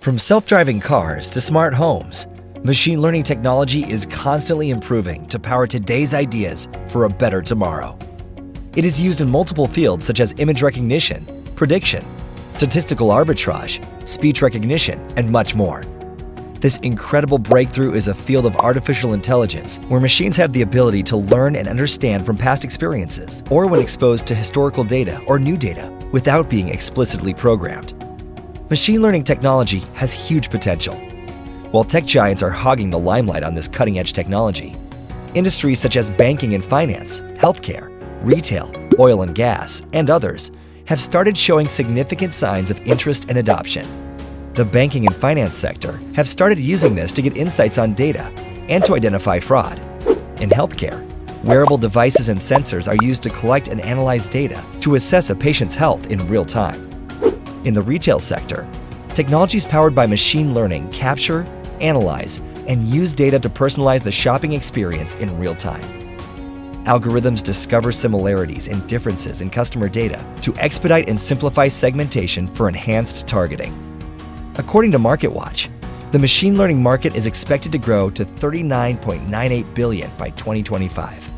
From self-driving cars to smart homes, machine learning technology is constantly improving to power today's ideas for a better tomorrow. It is used in multiple fields such as image recognition, prediction, statistical arbitrage, speech recognition, and much more. This incredible breakthrough is a field of artificial intelligence where machines have the ability to learn and understand from past experiences or when exposed to historical data or new data without being explicitly programmed. Machine learning technology has huge potential. While tech giants are hogging the limelight on this cutting-edge technology, industries such as banking and finance, healthcare, retail, oil and gas, and others have started showing significant signs of interest and adoption. The banking and finance sector have started using this to get insights on data and to identify fraud. In healthcare, wearable devices and sensors are used to collect and analyze data to assess a patient's health in real time. In the retail sector, technologies powered by machine learning capture, analyze, and use data to personalize the shopping experience in real time. Algorithms discover similarities and differences in customer data to expedite and simplify segmentation for enhanced targeting. According to MarketWatch, the machine learning market is expected to grow to $39.98 billion by 2025.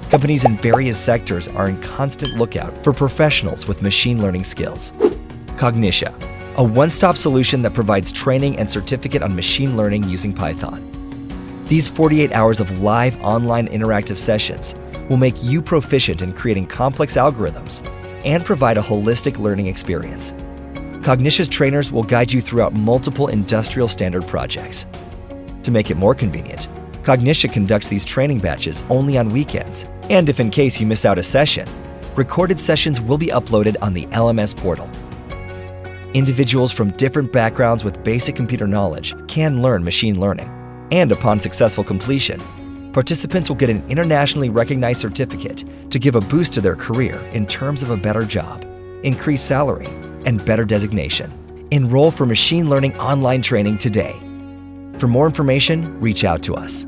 Companies in various sectors are in constant lookout for professionals with machine learning skills. Cognixia, a one-stop solution that provides training and certificate on machine learning using Python. These 48 hours of live online interactive sessions will make you proficient in creating complex algorithms and provide a holistic learning experience. Cognixia's trainers will guide you throughout multiple industrial standard projects. To make it more convenient, Cognixia conducts these training batches only on weekends, and if in case you miss out a session, recorded sessions will be uploaded on the LMS portal. Individuals from different backgrounds with basic computer knowledge can learn machine learning, and upon successful completion, participants will get an internationally recognized certificate to give a boost to their career in terms of a better job, increased salary, and better designation. Enroll for machine learning online training today. For more information, reach out to us.